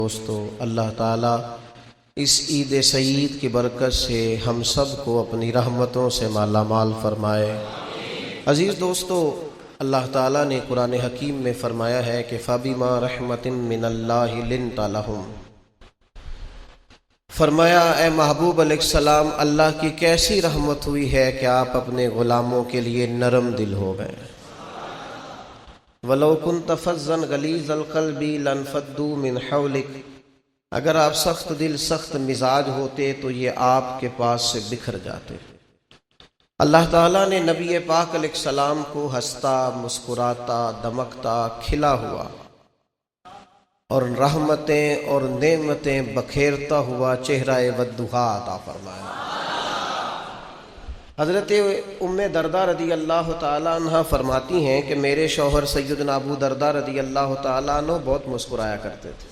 دوستو، اللہ تعالیٰ اس عید سعید کی برکت سے ہم سب کو اپنی رحمتوں سے مالا مال فرمائے۔ عزیز دوستو، اللہ تعالیٰ نے قرآن حکیم میں فرمایا ہے کہ فَبِمَا رَحْمَةٍ مِّنَ اللَّهِ لِنْتَ لَهُمْ، فرمایا اے محبوب علیہ السلام، اللہ کی کیسی رحمت ہوئی ہے کہ آپ اپنے غلاموں کے لیے نرم دل ہو گئے۔ وَلَوْ كُنْتَ فَظًّا غَلِيظَ الْقَلْبِ لَانفَضُّوا مِنْ حَوْلِكَ، اگر آپ سخت دل سخت مزاج ہوتے تو یہ آپ کے پاس سے بکھر جاتے۔ اللہ تعالیٰ نے نبی پاک علیہ السلام کو ہنستا، مسکراتا، دمکتا، کھلا ہوا اور رحمتیں اور نعمتیں بکھیرتا ہوا چہرہ والضحیٰ عطا فرمایا۔ حضرت ام دردہ رضی اللہ تعالیٰ عنہ فرماتی ہیں کہ میرے شوہر سیدنا ابو دردہ رضی اللہ تعالیٰ عنہ بہت مسکرایا کرتے تھے۔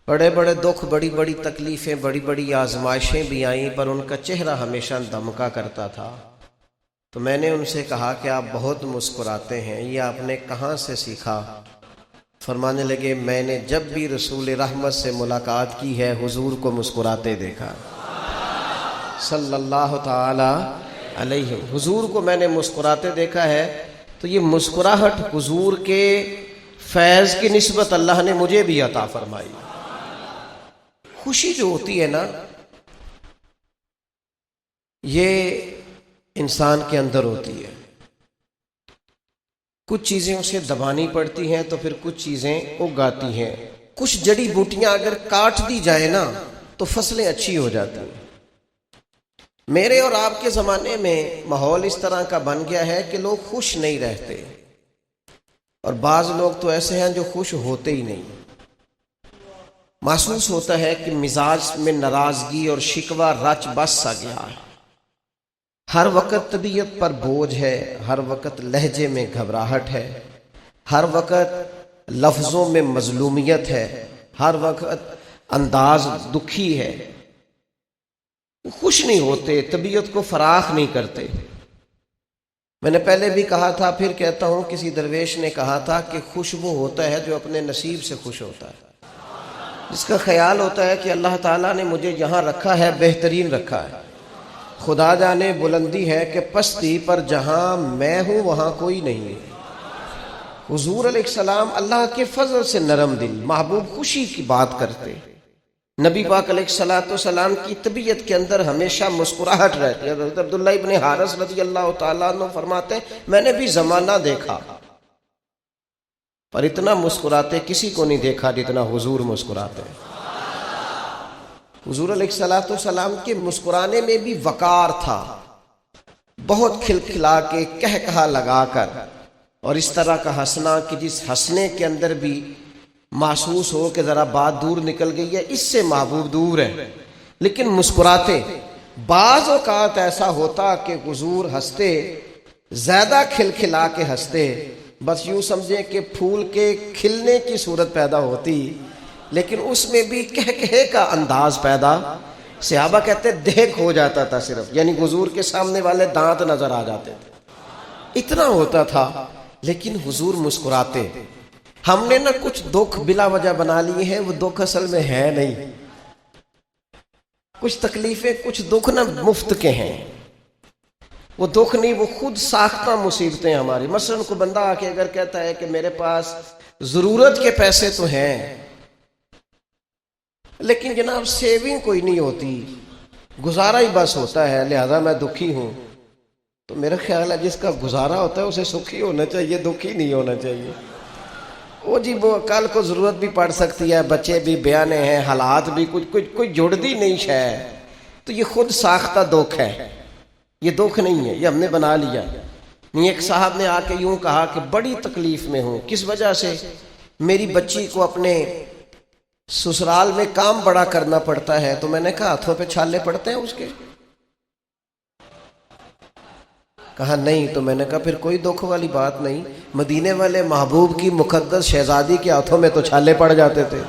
بڑے بڑے دکھ، بڑی بڑی تکلیفیں، بڑی بڑی آزمائشیں بھی آئیں، پر ان کا چہرہ ہمیشہ دمکا کرتا تھا۔ تو میں نے ان سے کہا کہ آپ بہت مسکراتے ہیں، یہ آپ نے کہاں سے سیکھا؟ فرمانے لگے، میں نے جب بھی رسول رحمت سے ملاقات کی ہے حضور کو مسکراتے دیکھا صلی اللہ تعالی علیہ، حضور کو میں نے مسکراتے دیکھا ہے۔ تو یہ مسکراہٹ حضور کے فیض کی نسبت اللہ نے مجھے بھی عطا فرمائی۔ خوشی جو ہوتی ہے نا، یہ انسان کے اندر ہوتی ہے۔ کچھ چیزیں اسے دبانی پڑتی ہیں تو پھر کچھ چیزیں اگاتی ہیں۔ کچھ جڑی بوٹیاں اگر کاٹ دی جائے نا تو فصلیں اچھی ہو جاتی ہیں۔ میرے اور آپ کے زمانے میں ماحول اس طرح کا بن گیا ہے کہ لوگ خوش نہیں رہتے، اور بعض لوگ تو ایسے ہیں جو خوش ہوتے ہی نہیں۔ محسوس ہوتا ہے کہ مزاج میں ناراضگی اور شکوہ رچ بس سا گیا ہے، ہر وقت طبیعت پر بوجھ ہے، ہر وقت لہجے میں گھبراہٹ ہے، ہر وقت لفظوں میں مظلومیت ہے، ہر وقت انداز دکھی ہے، خوش نہیں ہوتے، طبیعت کو فراخ نہیں کرتے۔ میں نے پہلے بھی کہا تھا، پھر کہتا ہوں، کسی درویش نے کہا تھا کہ خوش وہ ہوتا ہے جو اپنے نصیب سے خوش ہوتا ہے، جس کا خیال ہوتا ہے کہ اللہ تعالیٰ نے مجھے جہاں رکھا ہے بہترین رکھا ہے۔ خدا جانے بلندی ہے کہ پستی پر جہاں میں ہوں وہاں کوئی نہیں ہے۔ حضور علیہ السلام اللہ کے فضل سے نرم دل، محبوب خوشی کی بات کرتے۔ نبی پاک علیہ السلام کی طبیعت کے اندر ہمیشہ مسکراہٹ رہتی ہے۔ حضرت عبداللہ ابن حارث رضی اللہ تعالیٰ عنہ فرماتے ہیں، میں نے بھی زمانہ دیکھا پر اتنا مسکراتے کسی کو نہیں دیکھا جتنا حضور مسکراتے ہیں۔ حضور علیہ السلام کے مسکرانے میں بھی وقار تھا، بہت کھلکھلا کے کہا لگا کر، اور اس طرح کا ہنسنا کہ جس ہنسنے کے اندر بھی محسوس ہو کہ ذرا بات دور نکل گئی ہے، اس سے محبوب دور ہے، لیکن مسکراتے۔ بعض اوقات ایسا ہوتا کہ حضور ہنستے، زیادہ کھلکھلا کے ہنستے، بس یوں سمجھیں کہ پھول کے کھلنے کی صورت پیدا ہوتی، لیکن اس میں بھی کہے کا انداز پیدا۔ صحابہ کہتے دیکھ ہو جاتا تھا صرف، یعنی حضور کے سامنے والے دانت نظر آ جاتے تھے، اتنا ہوتا تھا، لیکن حضور مسکراتے۔ ہم نے نا کچھ دکھ بلا وجہ بنا لیے ہیں، وہ دکھ اصل میں ہے نہیں۔ کچھ تکلیفیں، کچھ دکھ نا مفت کے ہیں، وہ دکھ نہیں، وہ خود ساختہ مصیبتیں ہماری۔ مثلا کو بندہ آ کے اگر کہتا ہے کہ میرے پاس ضرورت کے پیسے تو ہیں لیکن جناب سیونگ کوئی نہیں ہوتی، گزارا ہی بس ہوتا ہے، لہذا میں دکھی ہوں، تو میرا خیال ہے جس کا گزارا ہوتا ہے اسے سکھی ہونا چاہیے، دکھی نہیں ہونا چاہیے۔ وہ جی وہ کل کو ضرورت بھی پڑ سکتی ہے، بچے بھی بیانے ہیں، حالات بھی کوئی جڑتی نہیں ہے، تو یہ خود ساختہ دکھ ہے، یہ دکھ نہیں ہے، یہ ہم نے بنا لیا۔ ایک صاحب نے آ کے یوں کہا کہ بڑی تکلیف میں ہوں، کس وجہ سے؟ میری بچی کو اپنے سسرال میں کام بڑا کرنا پڑتا ہے۔ تو میں نے کہا ہاتھوں پہ چھالے پڑتے ہیں اس کے؟ کہا نہیں۔ تو میں نے کہا پھر کوئی دکھ والی بات نہیں، مدینے والے محبوب کی مقدس شہزادی کے ہاتھوں میں تو چھالے پڑ جاتے تھے۔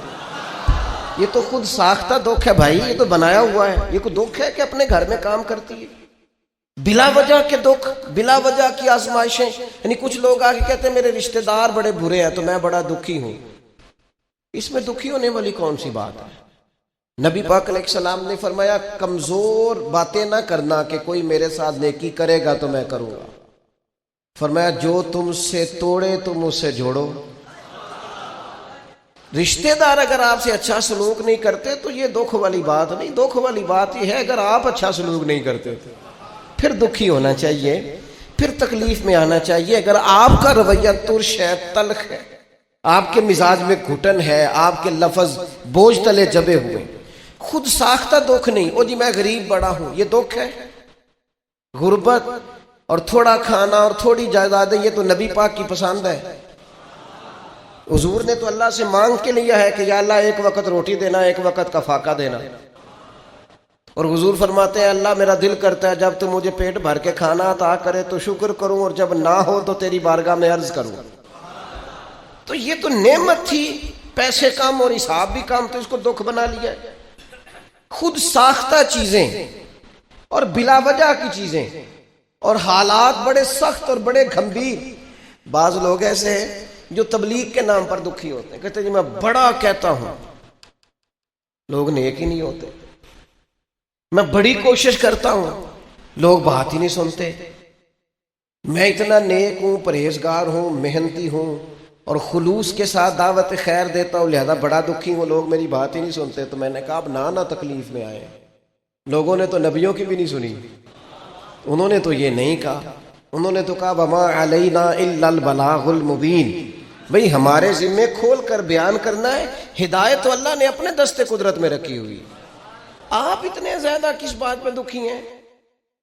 یہ تو خود ساختہ دکھ ہے بھائی، یہ تو بنایا ہوا ہے۔ یہ کوئی دکھ ہے کہ اپنے گھر میں کام کرتی ہے؟ بلا وجہ کے دکھ، بلا وجہ کی آزمائشیں، یعنی کچھ لوگ آ کے کہتے ہیں میرے رشتہ دار بڑے برے ہیں تو میں بڑا دکھی ہوں۔ اس میں دکھی ہونے والی کون سی بات ہے؟ نبی پاک علیہ السلام نے فرمایا کمزور باتیں نہ کرنا کہ کوئی میرے ساتھ نیکی کرے گا تو میں کروں گا. فرمایا جو تم سے توڑے تم اس سے جوڑو. رشتہ دار اگر آپ سے اچھا سلوک نہیں کرتے تو یہ دکھ والی بات نہیں. دکھ والی بات یہ ہے اگر آپ اچھا سلوک نہیں کرتے پھر دکھی ہونا چاہیے، پھر تکلیف میں آنا چاہیے. اگر آپ کا رویہ ترش ہے، تلخ ہے، آپ کے مزاج میں گھٹن ہے، آپ کے لفظ بوجھ تلے جبے ہوئے، خود ساختہ دکھ نہیں. او جی میں غریب بڑا ہوں، یہ دکھ ہے. غربت اور تھوڑا کھانا اور تھوڑی جائیدادیں یہ تو نبی پاک کی پسند ہے. حضور نے تو اللہ سے مانگ کے لیا ہے کہ یا اللہ ایک وقت روٹی دینا، ایک وقت کا فاقہ دینا. اور حضور فرماتے ہیں اللہ میرا دل کرتا ہے جب تو مجھے پیٹ بھر کے کھانا عطا کرے تو شکر کروں، اور جب نہ ہو تو تیری بارگاہ میں عرض کروں. تو یہ تو نعمت تھی، پیسے کم اور حساب بھی کم، تو اس کو دکھ بنا لیا. خود ساختہ چیزیں اور بلا وجہ کی چیزیں اور حالات بڑے سخت اور بڑے گھمبیر. بعض لوگ ایسے ہیں جو تبلیغ کے نام پر دکھی ہوتے ہیں، کہتے ہیں جی میں بڑا کہتا ہوں، لوگ نیک ہی نہیں ہوتے. میں بڑی کوشش کرتا ہوں، لوگ بات ہی نہیں سنتے. میں اتنا نیک ہوں، پرہیزگار ہوں، محنتی ہوں اور خلوص کے ساتھ دعوت خیر دیتا ہوں، لہذا بڑا دکھی ہوں، لوگ میری بات ہی نہیں سنتے. تو میں نے کہا اب نہ تکلیف میں آئے. لوگوں نے تو نبیوں کی بھی نہیں سنی، انہوں نے تو یہ نہیں کہا. انہوں نے تو کہا وما علینا الا البلاغ المبین. بھئی ہمارے ذمے کھول کر بیان کرنا ہے. ہدایت تو اللہ نے اپنے دستے قدرت میں رکھی ہوئی. آپ اتنے زیادہ کس بات پہ دکھی ہیں؟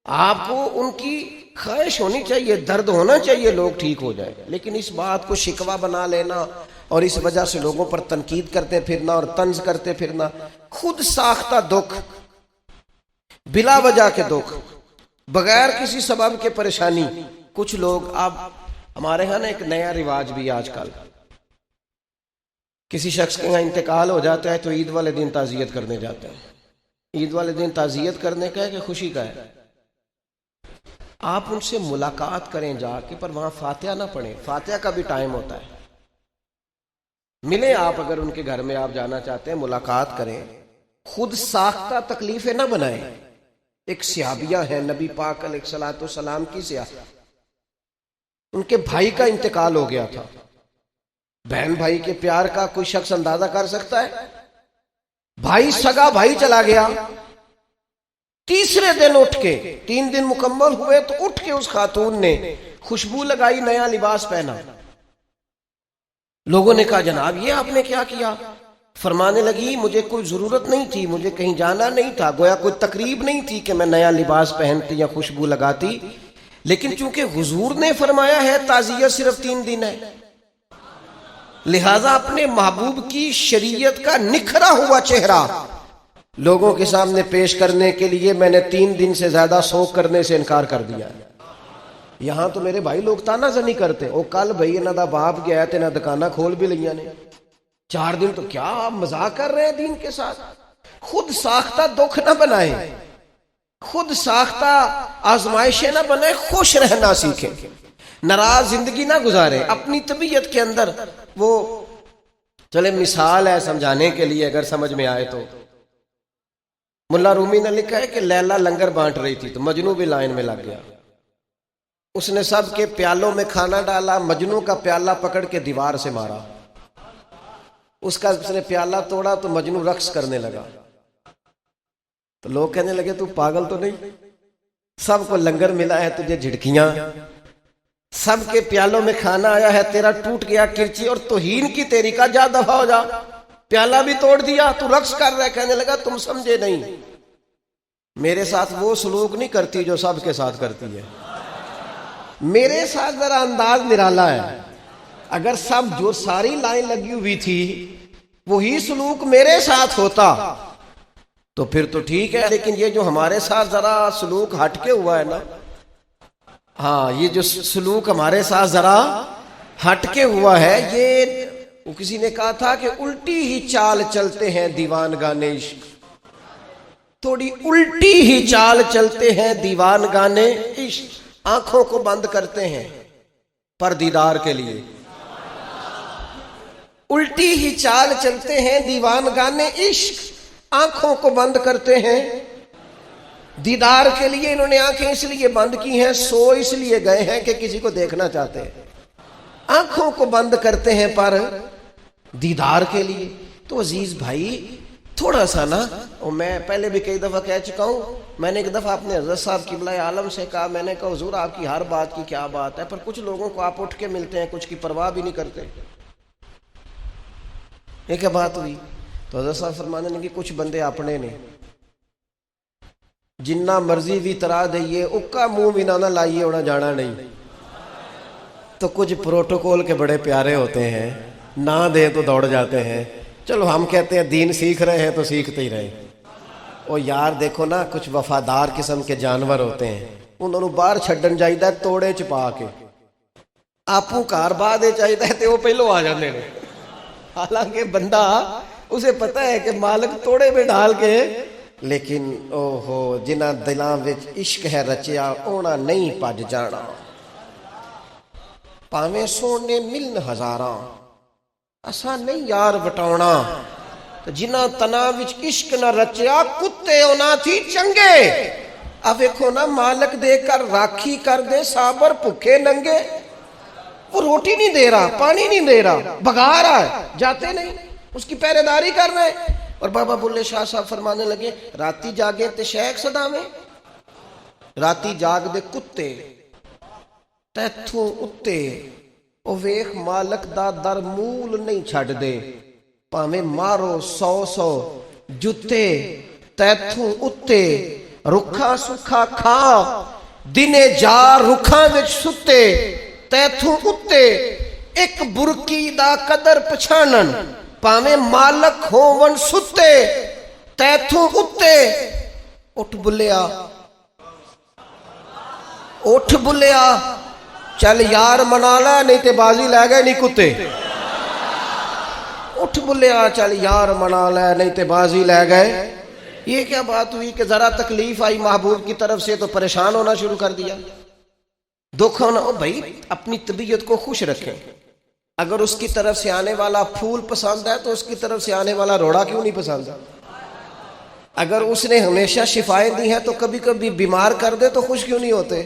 آپ کو ان کی خواہش ہونی چاہیے، درد ہونا چاہیے لوگ ٹھیک ہو جائے، لیکن اس بات کو شکوہ بنا لینا اور اس وجہ سے لوگوں پر تنقید کرتے پھرنا اور طنز کرتے پھرنا، خود ساختہ دکھ، بلا وجہ کے دکھ، بغیر کسی سبب کے پریشانی. کچھ لوگ اب ہمارے ہاں نا ایک نیا رواج بھی آج کل، کسی شخص کے یہاں انتقال ہو جاتا ہے تو عید والے دن تعزیت کرنے جاتے ہیں. عید والے دن تعزیت کرنے کا ہے کہ خوشی کا ہے؟ آپ ان سے ملاقات کریں جا کے، پر وہاں فاتحہ نہ پڑھیں. فاتحہ کا بھی ٹائم ہوتا ہے. ملیں آپ، اگر ان کے گھر میں آپ جانا چاہتے ہیں ملاقات کریں. خود ساختہ تکلیفیں نہ بنائیں. ایک صحابیہ ہے نبی پاک علیہ الصلوۃ والسلام کی صحابیہ، ان کے بھائی کا انتقال ہو گیا تھا. بہن بھائی کے پیار کا کوئی شخص اندازہ کر سکتا ہے؟ بھائی سگا بھائی چلا گیا. تیسرے دن اٹھ کے، 3 دن مکمل ہوئے تو اٹھ کے اس خاتون نے خوشبو لگائی، نیا لباس پہنا. لوگوں نے کہا جناب یہ آپ نے کیا کیا؟ فرمانے لگی مجھے کوئی ضرورت نہیں تھی، مجھے کہیں جانا نہیں تھا، گویا کوئی تقریب نہیں تھی کہ میں نیا لباس پہنتی یا خوشبو لگاتی، لیکن چونکہ حضور نے فرمایا ہے تعزیت صرف 3 دن ہے، لہذا اپنے محبوب کی شریعت کا نکھرا ہوا چہرہ لوگوں کے سامنے پیش کرنے کے لیے میں نے 3 دن سے زیادہ سوگ کرنے سے انکار کر دیا. یہاں تو میرے بھائی لوگ تانا زنی کرتے، او کل بھائی انہاں دا باپ گیا تے نہ دکانہ کھول بھی لیا نے، 4 دن تو کیا آپ مذاق کر رہے ہیں دین کے ساتھ. خود ساختہ دکھ نہ بنائیں، خود ساختہ آزمائشیں نہ بنائیں، خوش رہنا سیکھیں، ناراض زندگی نہ گزاریں. اپنی طبیعت کے اندر وہ چلے مثال ہے سمجھانے کے لیے اگر سمجھ میں آئے تو، ملا رومی نے لکھا ہے کہ لیلا لنگر بانٹ رہی تھی تو مجنو بھی لائن میں لگ گیا. اس نے سب کے پیالوں میں کھانا ڈالا، مجنو کا پیالہ پکڑ کے دیوار سے مارا. اس نے پیالہ توڑا تو مجنو رقص کرنے لگا. تو لوگ کہنے لگے تو پاگل تو نہیں، سب کو لنگر ملا ہے تجھے جھڑکیاں، سب کے پیالوں میں کھانا آیا ہے، تیرا ٹوٹ گیا کرچی اور توہین کی تیری کا جا دفع ہو جا، پیالہ بھی توڑ دیا تو رقص کر رہا ہے. کہنے لگا تم سمجھے نہیں، میرے ساتھ وہ سلوک نہیں کرتی جو سب کے ساتھ کرتی ہے، میرے ساتھ ذرا انداز نرالا ہے. اگر سب جو ساری لائن لگی ہوئی تھی وہی سلوک میرے ساتھ ہوتا تو پھر تو ٹھیک ہے، لیکن یہ جو ہمارے ساتھ ذرا سلوک ہٹ کے ہوا ہے نا، ہاں یہ جو سلوک ہمارے ساتھ ذرا ہٹ کے ہوا ہے، یہ کسی نے کہا تھا کہ الٹی ہی چال چلتے ہیں دیوان گانے عشق، تھوڑی الٹی ہی چال چلتے ہیں دیوان گانے عشق، آنکھوں کو بند کرتے ہیں پر دیدار کے لیے، الٹی ہی چال چلتے ہیں دیوان گانے عشق، آنکھوں کو بند کرتے ہیں دیدار کے لیے. انہوں نے آنکھیں اس لیے بند کی ہیں، سو اس لیے گئے ہیں کہ کسی کو دیکھنا چاہتے ہیں. آنکھوں کو بند کرتے ہیں پر دیدار کے لیے. تو عزیز بھائی تھوڑا سا نا، اور میں پہلے بھی کئی دفعہ کہہ چکا ہوں، میں نے ایک دفعہ اپنے حضرت صاحب قبلہ عالم سے کہا، میں نے کہا حضور آپ کی ہر بات کی کیا بات ہے، پر کچھ لوگوں کو آپ اٹھ کے ملتے ہیں، کچھ کی پرواہ بھی نہیں کرتے. یہ کیا بات ہوئی؟ تو حضرت صاحب فرمانے لگے کچھ بندے اپنے نے جنہ مرضی بھی ترا دئیے اکا منہ بھی نہ لائیے انہیں جانا نہیں. تو کچھ پروٹوکول کے بڑے پیارے ہوتے ہیں، نہ دیں تو دوڑ جاتے ہیں. چلو ہم کہتے ہیں دین سیکھ رہے ہیں تو سیکھتے ہی رہے. اور یار دیکھو نا، کچھ وفادار قسم کے جانور ہوتے ہیں، انہوں نے باہر چھڈن چاہیے توڑے چپا کے، آپو کار بعد چاہیے تو وہ پہلو آ جاتے ہیں. حالانکہ بندہ اسے پتہ ہے کہ مالک توڑے میں ڈال کے، لیکن اوہو جنہ دلاں وچ عشق ہے رچیا اونا نہیں پج جانا. پاویں سونے ملن ہزاراں اساں نہیں یار وٹاونا. جنہ تنا وچ عشق نہ رچیا کتے اونا تھی چنگے. اب دیکھو نا، مالک دے کر راکھی کر دے صابر بھوکے ننگے. وہ روٹی نہیں دے رہا، پانی نہیں دے رہا، بھگا رہا ہے، جاتے نہیں، اس کی پہرے داری کر رہے ہیں. اور بابا بلے شاہ صاحب فرمانے لگے راتی جاگے تے شیخ صدا میں، راتی جاگ دے کتے تیتھوں اتے، او ویخ مالک دا در مول نہیں چھڑ دے. پاویں مارو 100 جتے تیتھوں اتے، رکھا سکھا کھا دنے جا رکھاں وچ ستے تیتھوں اتے. ایک برکی دا قدر پچھانن پاویں مالک ہون ستے تیتھوں اتے. اٹھ بلیا اٹھ بلیا چل یار منا لے نہیں تے بازی لے گئے نہیں کتے. اٹھ بلیا چل یار منا لے نہیں تے بازی لے گئے. یہ کیا بات ہوئی کہ ذرا تکلیف آئی محبوب کی طرف سے تو پریشان ہونا شروع کر دیا، دکھ ہونا. بھائی اپنی طبیعت کو خوش رکھیں. اگر اس کی طرف سے آنے والا پھول پسند ہے تو اس کی طرف سے آنے والا روڑا کیوں نہیں پسند ہے؟ اگر اس نے ہمیشہ شفائیں دی ہیں تو کبھی کبھی بیمار کر دے تو خوش کیوں نہیں ہوتے؟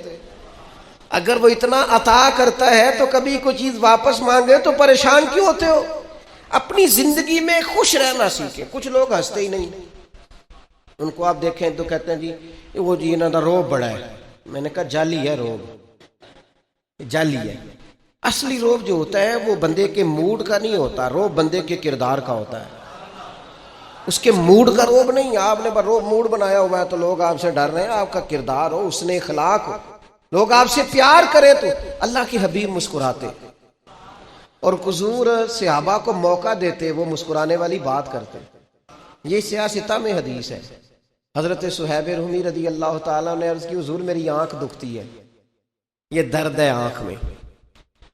اگر وہ اتنا عطا کرتا ہے تو کبھی کوئی چیز واپس مانگے تو پریشان کیوں ہوتے ہو؟ اپنی زندگی میں خوش رہنا سیکھیں. کچھ لوگ ہنستے ہی نہیں، ان کو آپ دیکھیں تو کہتے ہیں جی وہ جی انہوں کا روب بڑا ہے. میں نے کہا جعلی ہے روب، جعلی ہے. اصلی روب جو ہوتا ہے وہ بندے کے موڈ کا نہیں ہوتا، روب بندے کے کردار کا ہوتا ہے. اس کے موڈ کا روب نہیں. آپ نے روب موڈ بنایا ہوا ہے تو لوگ آپ سے ڈر رہے ہیں. آپ کا کردار ہو، اس نے اخلاق ہو، لوگ آپ سے پیار کریں تو اللہ کے حبیب مسکراتے. اور حضور صحابہ کو موقع دیتے، وہ مسکرانے والی بات کرتے. یہ سیاستہ میں حدیث ہے. حضرت صہیب رومی رضی اللہ تعالیٰ نے عرض کی حضور میری آنکھ دکھتی ہے، یہ درد ہے آنکھ میں.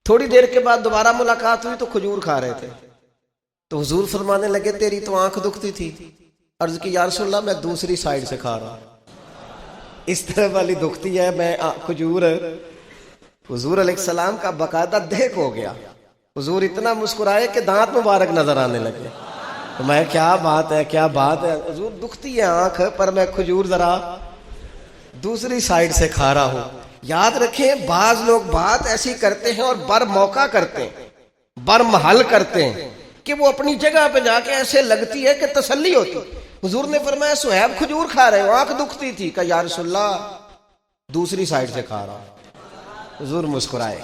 تھوڑی دیر کے بعد دوبارہ ملاقات ہوئی تو کھجور کھا رہے تھے. تو حضور فرمانے لگے تیری تو آنکھ دکھتی تھی. عرض کی یا رسول اللہ میں دوسری سائیڈ سے کھا رہا، اس طرح والی دکھتی ہے میں کھجور. حضور علیہ السلام کا باقاعدہ دیکھ ہو گیا. حضور اتنا مسکرائے کہ دانت مبارک نظر آنے لگے. تو میں کیا بات ہے کیا بات ہے، حضور دکھتی ہے آنکھ پر میں کھجور ذرا دوسری سائیڈ سے کھا رہا ہوں. یاد رکھیں بعض لوگ بات ایسی کرتے ہیں اور بر موقع کرتے ہیں، بر محل کرتے ہیں کہ وہ اپنی جگہ پہ جا کے ایسے لگتی ہے کہ تسلی ہوتی. حضور نے فرمایا صہیب کھجور کھا رہے ہو، آنکھ دکھتی تھی. کہا یا رسول اللہ دوسری سائیڈ سے کھا رہا. حضور مسکرائے.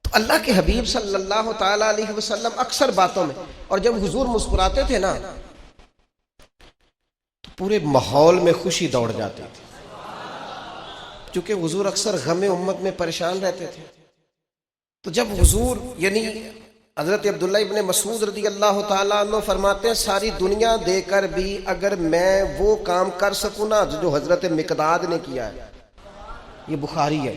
تو اللہ کے حبیب صلی اللہ تعالی علیہ وسلم اکثر باتوں میں، اور جب حضور مسکراتے تھے نا تو پورے ماحول میں خوشی دوڑ جاتی تھی. چونکہ حضور اکثر غم امت میں پریشان رہتے تھے. تو جب حضور یعنی حضرت عبداللہ ابن مسعود رضی اللہ تعالیٰ عنہ فرماتے ہیں ساری دنیا دے کر بھی اگر میں وہ کام کر سکوں نا جو حضرت مقداد نے کیا ہے، یہ بخاری ہے،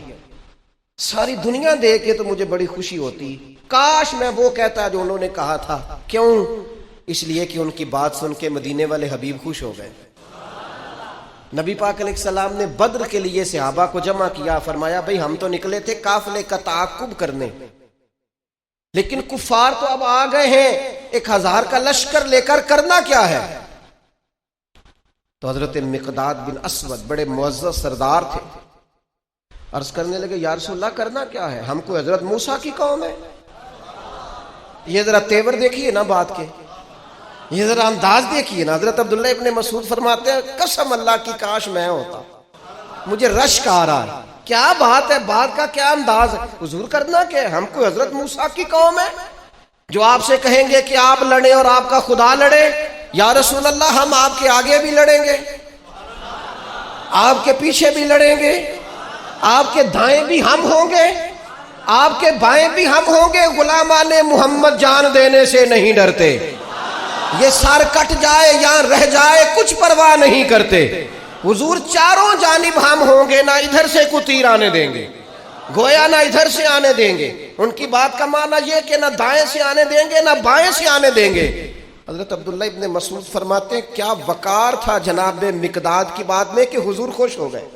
ساری دنیا دے کے تو مجھے بڑی خوشی ہوتی. کاش میں وہ کہتا جو انہوں نے کہا تھا. کیوں؟ اس لیے کہ ان کی بات سن کے مدینے والے حبیب خوش ہو گئے. نبی پاک علیہ السلام نے بدر کے لیے صحابہ کو جمع کیا. فرمایا بھئی ہم تو نکلے تھے قافلے کا تعاقب کرنے، لیکن کفار تو اب آ گئے ہیں. ایک 1000 کا لشکر لے کر کرنا کیا ہے؟ تو حضرت مقداد بن اسود بڑے معزز سردار تھے، عرض کرنے لگے یا رسول اللہ کرنا کیا ہے؟ ہم کو حضرت موسیٰ کی قوم ہے۔ یہ ذرا تیور دیکھیے نا بات کے، یہ ذرا انداز دیکھیے نا۔ حضرت عبداللہ ابن مسعود فرماتے ہیں قسم اللہ کی کاش میں ہوتا، مجھے رشک آ رہا ہے۔ کیا بات ہے، بات کا کیا انداز ہے؟ حضور کرنا کیا ہے؟ ہم کو حضرت موسیٰ کی قوم ہے جو آپ سے کہیں گے کہ آپ لڑیں اور آپ کا خدا لڑے۔ یا رسول اللہ ہم آپ کے آگے بھی لڑیں گے، آپ کے پیچھے بھی لڑیں گے، آپ کے دائیں بھی ہم ہوں گے، آپ کے بائیں بھی ہم ہوں گے، غلامان محمد جان دینے سے نہیں ڈرتے، یہ سر کٹ جائے یا رہ جائے کچھ پرواہ نہیں کرتے۔ حضور چاروں جانب ہم ہوں گے، نہ ادھر سے کوئی تیر آنے دیں گے، گویا نہ ادھر سے آنے دیں گے۔ ان کی بات کا معنی یہ کہ نہ دائیں سے آنے دیں گے نہ بائیں سے آنے دیں گے۔ حضرت عبداللہ ابن مسعود فرماتے ہیں کیا وقار تھا جناب مقداد کی بات میں کہ حضور خوش ہو گئے۔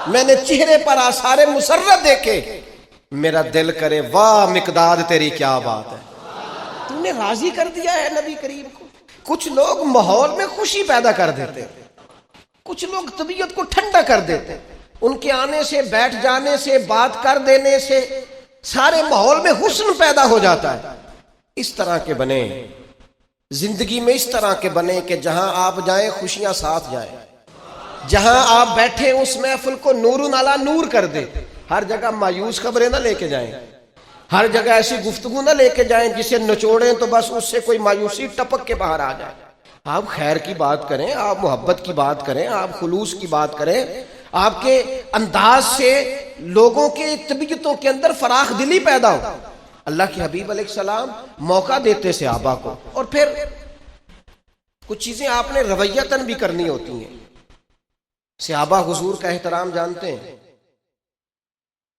میں نے چہرے پر آثار مسرت دیکھے، میرا دل کرے واہ مقداد تیری کیا بات ہے، تو نے راضی کر دیا ہے نبی کریم کو۔ کچھ لوگ ماحول میں خوشی پیدا کر دیتے، کچھ لوگ طبیعت کو ٹھنڈا کر دیتے، ان کے آنے سے بیٹھ جانے سے بات کر دینے سے سارے ماحول میں حسن پیدا ہو جاتا ہے۔ اس طرح کے بنے، زندگی میں اس طرح کے بنے کہ جہاں آپ جائیں خوشیاں ساتھ جائیں، جہاں آپ بیٹھیں اس محفل کو نور علی نور کر دے۔ ہر جگہ مایوس خبریں نہ لے کے جائیں، ہر جگہ ایسی گفتگو نہ لے کے جائیں جسے نچوڑیں تو بس اس سے کوئی مایوسی ٹپک کے باہر آ جائے۔ آپ خیر کی بات کریں، آپ محبت کی بات کریں، آپ خلوص کی بات کریں، آپ کے انداز سے لوگوں کے طبیعتوں کے اندر فراخ دلی پیدا ہو۔ اللہ کے حبیب علیہ السلام موقع دیتے صحابہ کو، اور پھر کچھ چیزیں آپ نے رویتاً بھی کرنی ہوتی ہیں۔ صحابہ حضور کا احترام جانتے ہیں،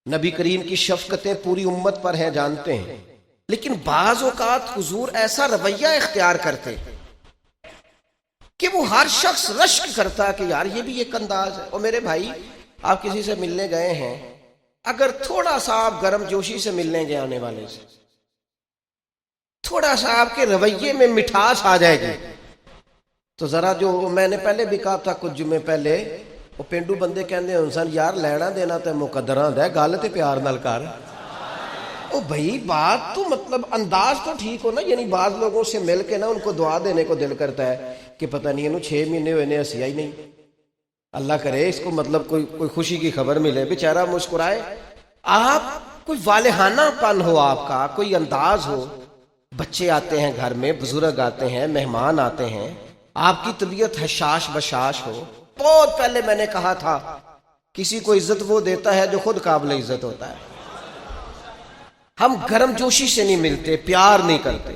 نبی کریم کی شفقتیں پوری امت پر ہیں جانتے ہیں، لیکن بعض اوقات حضور ایسا رویہ اختیار کرتے کہ وہ ہر شخص رشک کرتا کہ یار یہ بھی ایک انداز ہے۔ اور میرے بھائی آپ کسی سے ملنے گئے ہیں، اگر تھوڑا سا آپ گرم جوشی سے ملنے گئے آنے والے سے، تھوڑا سا آپ کے رویے میں مٹھاس آ جائے گی تو ذرا جو میں نے پہلے بھی کہا تھا کچھ جمعے پہلے، وہ پینڈو بندے کہندے انسان یار لینا دینا تے مقدراں دے گل تے پیار نال کر۔ او بھائی بات تو مطلب انداز تو ٹھیک ہو نا، یعنی بعض لوگوں سے مل کے نا ان کو دعا دینے کو دل کرتا ہے کہ پتہ نہیں انہوں 6 مہینے ہوئے نے ہنسیا ہی نہیں، اللہ کرے اس کو مطلب کوئی خوشی کی خبر ملے، بیچارہ مسکرائے۔ آپ کوئی والہانہ پن ہو، آپ کا کوئی انداز ہو، بچے آتے ہیں گھر میں، بزرگ آتے ہیں، مہمان آتے ہیں، آپ کی طبیعت حشاش بشاش ہو۔ بہت پہلے میں نے کہا تھا کسی کو عزت وہ دیتا ہے جو خود قابل عزت ہوتا ہے۔ ہم گرم جوشی سے نہیں ملتے، پیار نہیں کرتے،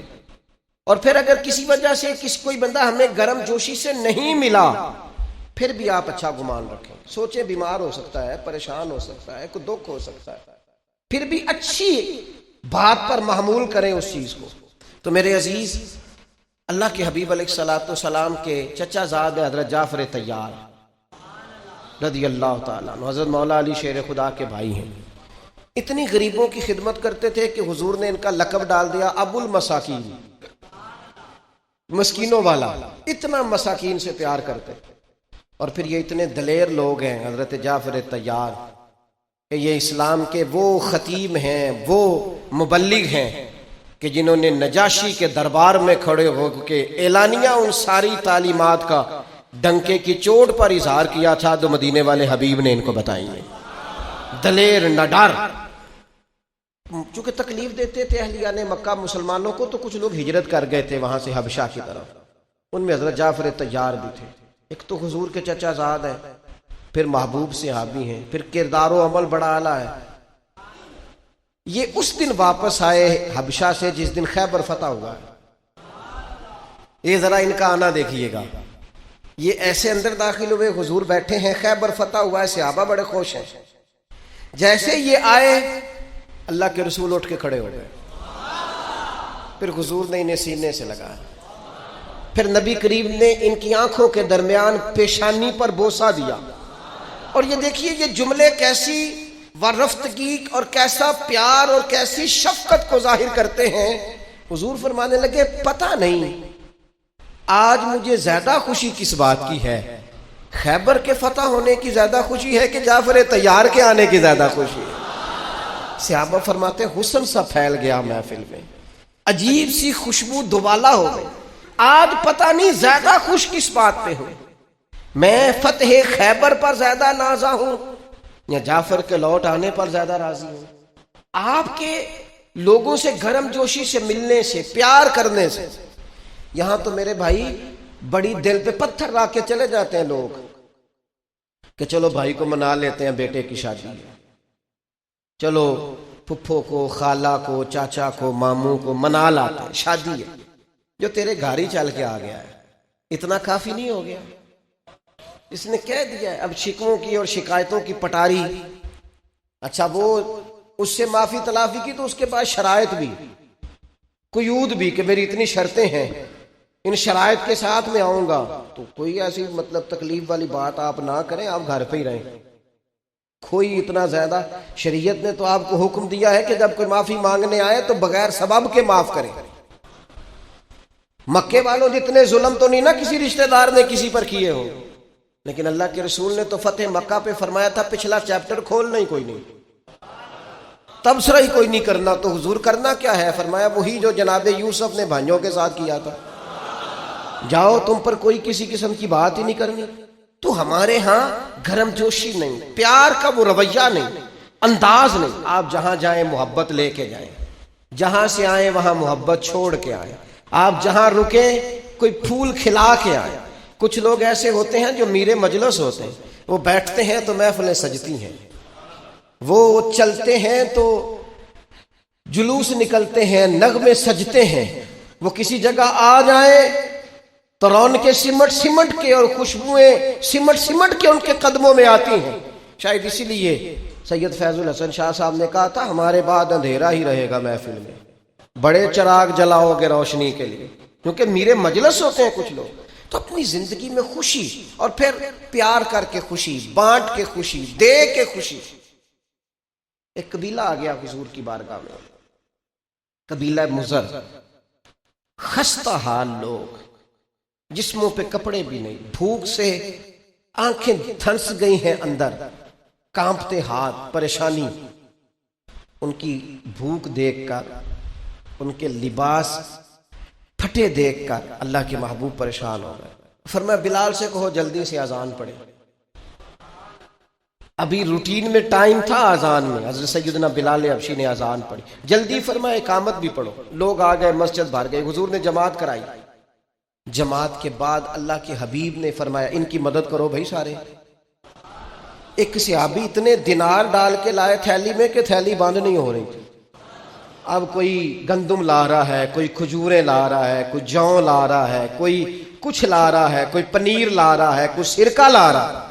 اور پھر اگر کسی وجہ سے کوئی بندہ ہمیں گرم جوشی سے نہیں ملا پھر بھی آپ اچھا گمان رکھیں، سوچیں بیمار ہو سکتا ہے، پریشان ہو سکتا ہے، کوئی دکھ ہو سکتا ہے، پھر بھی اچھی بات پر محمول کریں اس چیز کو۔ تو میرے عزیز، اللہ کے حبیب علیہ الصلوۃ والسلام کے چچا زاد حضرت جعفر طیار رضی اللہ تعالیٰ عنہ، حضرت مولا علی شیر خدا کے بھائی ہیں، اتنی غریبوں کی خدمت کرتے تھے کہ حضور نے ان کا لقب ڈال دیا ابو المساکین، مسکینوں والا، اتنا مساکین سے پیار کرتے۔ اور پھر یہ اتنے دلیر لوگ ہیں حضرت جعفر طیار کہ یہ اسلام کے وہ خطیب ہیں، وہ مبلغ ہیں کہ جنہوں نے نجاشی کے دربار میں کھڑے ہو کے اعلانیہ ان ساری تعلیمات کا ڈنکے کی چوٹ پر اظہار کیا تھا جو مدینے والے حبیب نے ان کو بتائی ہیں۔ دلیر نہ ڈر، چونکہ تکلیف دیتے تھے اہلیان مکہ مسلمانوں کو، تو کچھ لوگ ہجرت کر گئے تھے وہاں سے حبشہ کی طرف، ان میں حضرت جعفر طیار بھی تھے۔ ایک تو حضور کے چچا زاد ہیں، پھر محبوب صحابی ہیں، پھر کردار و عمل بڑا اعلیٰ ہے۔ یہ اس دن واپس آئے حبشہ سے جس دن خیبر فتح ہوا ہے۔ یہ ذرا ان کا آنا دیکھیے گا، یہ ایسے اندر داخل ہوئے، حضور بیٹھے ہیں، خیبر فتح ہوا ہے، صحابہ بڑے خوش ہیں۔ جیسے یہ آئے اللہ کے رسول اٹھ کے کھڑے ہو گئے، پھر حضور نے انہیں سینے سے لگایا، پھر نبی کریم نے ان کی آنکھوں کے درمیان پیشانی پر بوسہ دیا، اور یہ دیکھیے یہ جملے کیسی ورفتگی اور کیسا پیار اور کیسی شفقت کو ظاہر کرتے ہیں حضور فرمانے لگے پتہ نہیں آج مجھے زیادہ خوشی کس بات کی ہے، خیبر کے فتح ہونے کی زیادہ خوشی ہے کہ جعفر طیار کے آنے کی زیادہ خوشی ہے؟ صحابہ فرماتے حسن سا پھیل گیا محفل میں، عجیب سی خوشبو دوبالا ہو گئی، آج پتہ نہیں زیادہ خوش کس بات پہ ہوں، میں فتح خیبر پر زیادہ نازا ہوں یا جعفر کے لوٹ آنے پر زیادہ راضی ہوں؟ آپ کے لوگوں سے گرم جوشی سے ملنے سے، پیار کرنے سے، یہاں تو میرے بھائی بڑی دل پہ پتھر رکھ کے چلے جاتے ہیں لوگ کہ چلو بھائی کو منا لیتے ہیں، بیٹے کی شادی ہے، چلو پھپھو کو، خالہ کو، چاچا کو، ماموں کو منا لاتے ہیں، شادی ہے، جو تیرے گھر ہی چل کے آ گیا ہے اتنا کافی نہیں ہو گیا؟ اس نے کہہ دیا ہے اب شکووں کی اور شکایتوں کی پٹاری، اچھا وہ اس سے معافی تلافی کی تو اس کے پاس شرائط بھی، قیود بھی کہ میری اتنی شرطیں ہیں، ان شرائط کے ساتھ میں آؤں گا، تو کوئی ایسی مطلب تکلیف والی بات آپ نہ کریں، آپ گھر پہ ہی رہیں، کوئی اتنا زیادہ، شریعت نے تو آپ کو حکم دیا ہے کہ جب کوئی معافی مانگنے آئے تو بغیر سبب کے معاف کریں۔ مکے والوں جتنے ظلم تو نہیں نا کسی رشتہ دار نے کسی پر کیے ہو، لیکن اللہ کے رسول نے تو فتح مکہ پہ فرمایا تھا پچھلا چیپٹر کھولنا ہی کوئی نہیں، تبصرہ ہی کوئی نہیں کرنا، تو حضور کرنا کیا ہے؟ فرمایا وہی جو جناب یوسف نے بھائیوں کے ساتھ کیا تھا، جاؤ تم پر کوئی کسی قسم کی بات ہی نہیں کرنی۔ تو ہمارے ہاں گرم جوشی نہیں، پیار کا وہ رویہ نہیں، انداز نہیں، آپ جہاں جائیں محبت لے کے جائیں، جہاں سے آئیں وہاں محبت چھوڑ کے آئیں، آپ جہاں رکیں کوئی پھول کھلا کے آئیں۔ کچھ لوگ ایسے ہوتے ہیں جو میرے مجلس ہوتے ہیں، وہ بیٹھتے ہیں تو محفلیں سجتی ہیں، وہ چلتے ہیں تو جلوس نکلتے ہیں، نغمے سجتے ہیں، وہ کسی جگہ آ جائیں تو رونقیں سمٹ کے اور خوشبوئیں سمٹ کے ان کے قدموں میں آتی ہیں۔ شاید اسی لیے سید فیض الحسن شاہ صاحب نے کہا تھا ہمارے بعد اندھیرا ہی رہے گا محفل میں، بڑے چراغ جلاؤ گے روشنی کے لیے، کیونکہ میرے مجلس ہوتے ہیں کچھ لوگ تو اپنی زندگی میں خوشی اور پھر پیار کر کے خوشی، بانٹ کے خوشی، دے کے خوشی۔ ایک قبیلہ آ گیا حضور کی بارگاہ میں، قبیلہ مضر، خستہ حال لوگ، جسموں پہ کپڑے بھی نہیں، بھوک سے آنکھیں دھنس گئی ہیں اندر، کانپتے ہاتھ، پریشانی، ان کی بھوک دیکھ کر، ان کے لباس پھٹے دیکھ کر اللہ کے محبوب پریشان ہو گئے۔ فرمایا بلال سے کہو جلدی سے اذان پڑھے۔ ابھی روٹین میں ٹائم تھا اذان میں، حضرت سیدنا بلال حبشی نے اذان پڑھی، جلدی فرمایا اقامت بھی پڑھو۔ لوگ آ گئے، مسجد بھر گئی، حضور نے جماعت کرائی۔ جماعت کے بعد اللہ کے حبیب نے فرمایا ان کی مدد کرو بھائی سارے۔ ایک صحابی اتنے دینار ڈال کے لائے تھیلی میں کہ تھیلی بند نہیں ہو رہی تھی۔ اب کوئی گندم لا رہا ہے، کوئی کھجوریں لا رہا ہے، کوئی جوں لا رہا ہے، کوئی کچھ لا رہا ہے، کوئی پنیر لا رہا ہے، کوئی سرکہ لا رہا ہے۔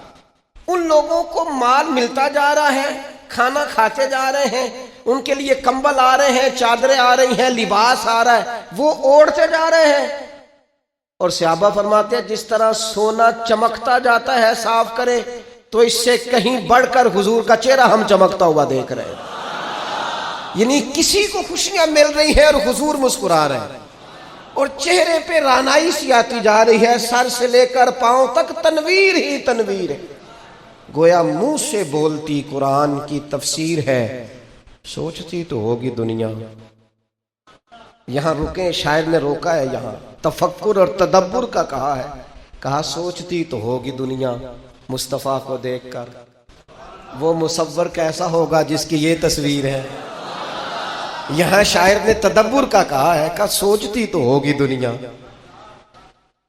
ان لوگوں کو مال ملتا جا رہا ہے، کھانا کھاتے جا رہے ہیں، ان کے لیے کمبل آ رہے ہیں، چادریں آ رہی ہیں، لباس آ رہا ہے، وہ اوڑھتے جا رہے ہیں۔ اور صحابہ فرماتے ہیں جس طرح سونا چمکتا جاتا ہے صاف کرے، تو اس سے کہیں بڑھ کر حضور کا چہرہ ہم چمکتا ہوا دیکھ رہے ہیں۔ یعنی کسی کو خوشیاں مل رہی ہیں اور حضور مسکرا رہے ہیں، اور چہرے پہ رانائی سی آتی جا رہی ہے، سر سے لے کر پاؤں تک تنویر ہی تنویر ہے، گویا منہ سے بولتی قرآن کی تفسیر ہے، سوچتی تو ہوگی دنیا۔ یہاں رکیں، شاعر نے روکا ہے، یہاں تفکر اور تدبر کا کہا ہے، کہا سوچتی تو ہوگی دنیا مصطفیٰ کو دیکھ کر، وہ مصور کیسا ہوگا جس کی یہ تصویر ہے۔ یہاں شاعر نے تدبر کا کہا ہے کہ سوچتی تو ہوگی دنیا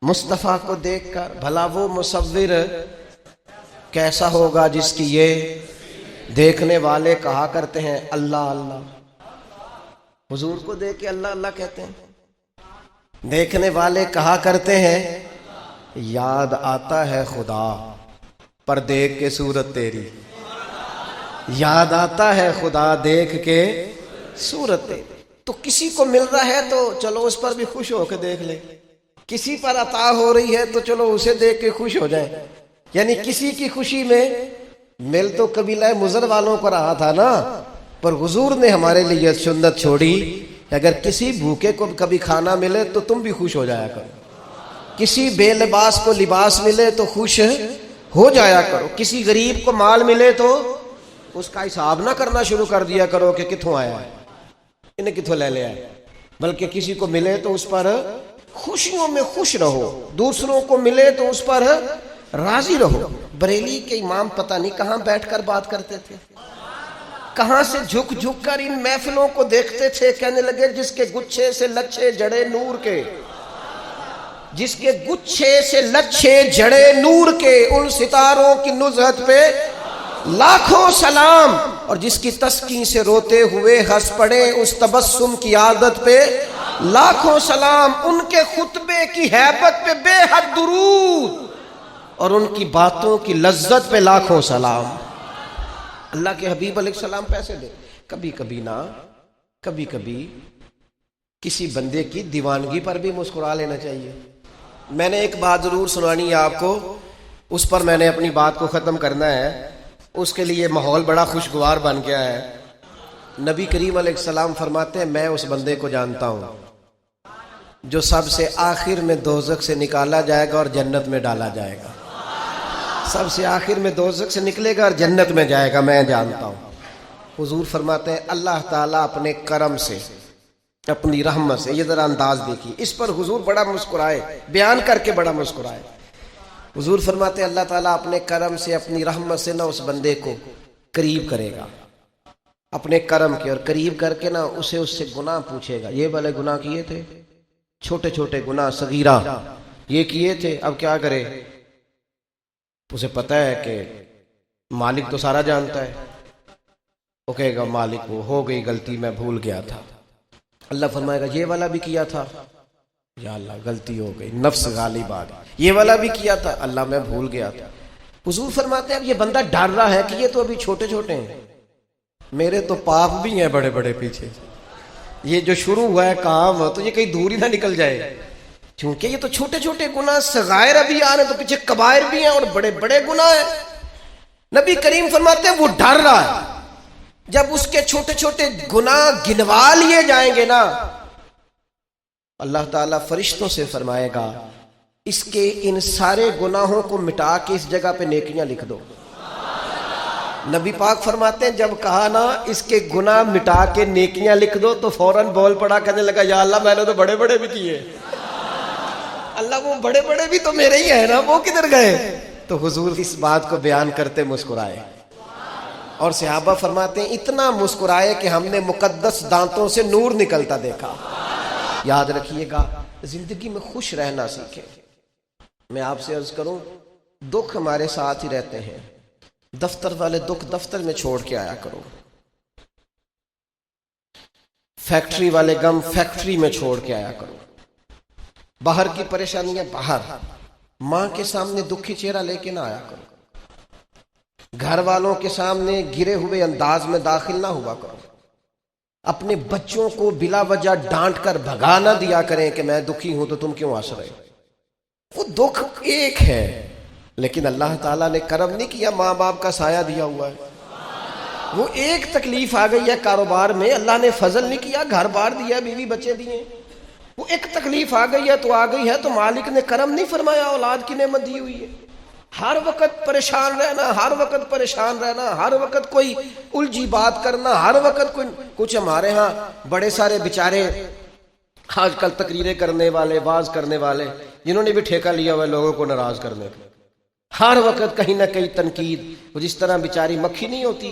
مصطفیٰ کو دیکھ کر، بھلا وہ مصور کیسا ہوگا جس کی یہ دیکھنے والے کہا کرتے ہیں اللہ اللہ۔ حضور کو دیکھ کے اللہ اللہ کہتے ہیں، دیکھنے والے کہا کرتے ہیں یاد آتا ہے خدا پر دیکھ کے صورت تیری، یاد آتا ہے خدا دیکھ کے صورت تیری۔ تو کسی کو مل رہا ہے تو چلو اس پر بھی خوش ہو کے دیکھ لیں، کسی پر عطا ہو رہی ہے تو چلو اسے دیکھ کے خوش ہو جائیں۔ یعنی کسی کی خوشی میں مل تو قبیلہ مضر والوں کو رہا تھا نا، پر حضور نے ہمارے لیے سنت چھوڑی اگر کسی بھوکے کو کبھی کھانا ملے تو تم بھی خوش ہو جایا کرو، کسی بے لباس کو لباس ملے تو خوش ہو جایا کرو، کسی غریب کو مال ملے تو اس کا حساب نہ کرنا شروع کر دیا کرو کہ کتھوں آیا ہے، انہیں کتھوں لے لیا ہے، بلکہ کسی کو ملے تو اس پر خوشیوں میں خوش رہو، دوسروں کو ملے تو اس پر راضی رہو۔ بریلی کے امام پتہ نہیں کہاں بیٹھ کر بات کرتے تھے، کہاں سے جھک جھک کر ان محفلوں کو دیکھتے تھے، کہنے لگے جس کے گچھے سے لچھے جڑے نور کے، جس کے گچھے سے لچھے جڑے نور کے، ان ستاروں کی نزہت پہ لاکھوں سلام، اور جس کی تسکین سے روتے ہوئے ہنس پڑے اس تبسم کی عادت پہ لاکھوں سلام، ان کے خطبے کی ہیبت پہ بے حد درود، اور ان کی باتوں کی لذت پہ لاکھوں سلام۔ اللہ کے حبیب علیہ السلام پیسے دے، کبھی کبھی نہ، کبھی کبھی کسی بندے کی دیوانگی پر بھی مسکرا لینا چاہیے۔ میں نے ایک بات ضرور سنانی ہے آپ کو، اس پر میں نے اپنی بات کو ختم کرنا ہے، اس کے لیے ماحول بڑا خوشگوار بن گیا ہے۔ نبی کریم علیہ السلام فرماتے ہیں میں اس بندے کو جانتا ہوں جو سب سے آخر میں دوزخ سے نکالا جائے گا اور جنت میں ڈالا جائے گا، سب سے آخر میں دوزخ سے نکلے گا اور جنت میں جائے گا، میں جانتا ہوں۔ حضور فرماتے ہیں اللہ تعالیٰ اپنے کرم سے، اپنی رحمت سے، یہ ذرا انداز دیکھیے، اس پر حضور بڑا مسکرائے، بیان کر کے بڑا مسکرائے۔ حضور فرماتے ہیں اللہ تعالیٰ اپنے کرم سے، اپنی رحمت سے نہ اس بندے کو قریب کرے گا، اپنے کرم کے، اور قریب کر کے نہ اسے اس سے گناہ پوچھے گا، یہ والے گناہ کیے تھے، چھوٹے چھوٹے گناہ صغیرہ یہ کیے تھے، اب کیا کرے؟ اسے پتہ ہے کہ مالک تو سارا جانتا ہے، وہ کہے گا مالک وہ ہو گئی غلطی، میں بھول گیا تھا۔ اللہ فرمائے گا یہ والا بھی کیا تھا، یا اللہ غلطی ہو گئی، نفس غالب آ گئی، یہ والا بھی کیا تھا، اللہ میں بھول گیا تھا۔ حضور فرماتے ہیں اب یہ بندہ ڈر رہا ہے کہ یہ تو ابھی چھوٹے چھوٹے ہیں، میرے تو پاپ بھی ہیں بڑے بڑے پیچھے، یہ جو شروع ہوا ہے کام تو یہ کہیں دور ہی نہ نکل جائے، کیونکہ یہ تو چھوٹے چھوٹے گناہ صغائر ابھی آ رہے ہیں، تو پیچھے کبائر بھی ہیں اور بڑے بڑے گناہ ہیں۔ نبی کریم فرماتے ہیں وہ ڈر رہا ہے، جب اس کے چھوٹے چھوٹے گناہ گنوا لیے جائیں گے نا، اللہ تعالیٰ فرشتوں سے فرمائے گا اس کے ان سارے گناہوں کو مٹا کے اس جگہ پہ نیکیاں لکھ دو۔ نبی پاک فرماتے ہیں جب کہا نا اس کے گناہ مٹا کے نیکیاں لکھ دو تو فوراً بول پڑا، کہنے لگا یا اللہ میں نے تو بڑے بڑے بھی کیے، اللہ وہ بڑے بڑے بھی تو میرے ہی ہیں نا، وہ کدھر گئے؟ تو حضور اس بات کو بیان کرتے مسکرائے، اور صحابہ فرماتے ہیں اتنا مسکرائے کہ ہم نے مقدس دانتوں سے نور نکلتا دیکھا۔ یاد رکھیے گا زندگی میں خوش رہنا سیکھیں۔ میں آپ سے عرض کروں دکھ ہمارے ساتھ ہی رہتے ہیں، دفتر والے دکھ دفتر میں چھوڑ کے آیا کرو، فیکٹری والے غم فیکٹری میں چھوڑ کے آیا کرو، باہر کی پریشانیاں باہر، ماں کے سامنے دکھی چہرہ لے کے نہ آیا کرو، گھر والوں کے سامنے گرے ہوئے انداز میں داخل نہ ہوا کرو، اپنے بچوں کو بلا وجہ ڈانٹ کر بھگا نہ دیا کریں کہ میں دکھی ہوں تو تم کیوں ہنس رہے ہو۔ وہ دکھ ایک ہے، لیکن اللہ تعالیٰ نے کرم نہیں کیا، ماں باپ کا سایہ دیا ہوا ہے۔ وہ ایک تکلیف آ گئی ہے کاروبار میں، اللہ نے فضل نہیں کیا، گھر بار دیا، بیوی بچے دیے، وہ ایک تکلیف آ گئی ہے تو آ گئی ہے، تو مالک نے کرم نہیں فرمایا، اولاد کی نعمت دی ہوئی ہے۔ ہر وقت پریشان رہنا، ہر وقت پریشان رہنا، ہر وقت کوئی الجھی بات کرنا، ہر وقت کوئی کچھ۔ ہمارے ہاں بڑے سارے بیچارے آج کل تقریریں کرنے والے، واز کرنے والے، جنہوں نے بھی ٹھیکہ لیا ہوا ہے لوگوں کو ناراض کرنے کا، ہر وقت کہیں نہ کہیں تنقید۔ وہ جس طرح بیچاری مکھی نہیں ہوتی،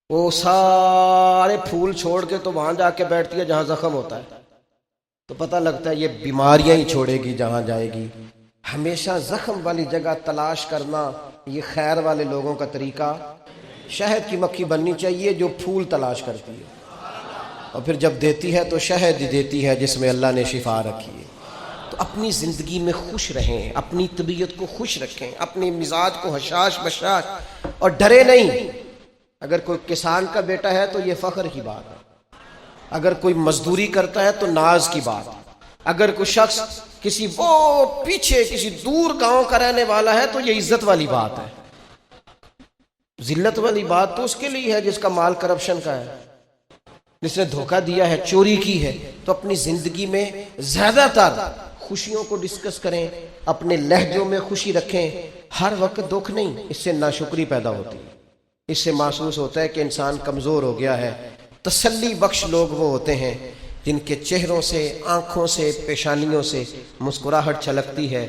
وہ سارے پھول چھوڑ کے تو وہاں جا کے بیٹھتی ہے جہاں زخم ہوتا ہے، تو پتہ لگتا ہے یہ بیماریاں ہی چھوڑے گی جہاں جائے گی۔ ہمیشہ زخم والی جگہ تلاش کرنا یہ خیر والے لوگوں کا طریقہ۔ شہد کی مکھی بننی چاہیے جو پھول تلاش کرتی ہے، اور پھر جب دیتی ہے تو شہد ہی دیتی ہے جس میں اللہ نے شفا رکھی ہے۔ تو اپنی زندگی میں خوش رہیں، اپنی طبیعت کو خوش رکھیں، اپنے مزاج کو حشاش بشاش، اور ڈرے نہیں۔ اگر کوئی کسان کا بیٹا ہے تو یہ فخر کی بات ہے، اگر کوئی مزدوری کرتا ہے تو ناز کی بات ہے، اگر کوئی شخص کسی وہ پیچھے کسی دور گاؤں کا رہنے والا ہے تو یہ عزت والی بات ہے۔ ذلت والی بات تو اس کے لیے ہے جس کا مال کرپشن کا ہے، جس نے دھوکہ دیا ہے، چوری کی ہے، تو اپنی زندگی میں زیادہ تر خوشیوں کو ڈسکس کریں، اپنے لہجوں میں خوشی رکھیں، ہر وقت دکھ نہیں، اس سے ناشکری پیدا ہوتی ہے، اس سے محسوس ہوتا ہے کہ انسان کمزور ہو گیا ہے۔ تسلی بخش لوگ وہ ہوتے ہیں جن کے چہروں سے، آنکھوں سے، پیشانیوں سے مسکراہٹ چھلکتی ہے،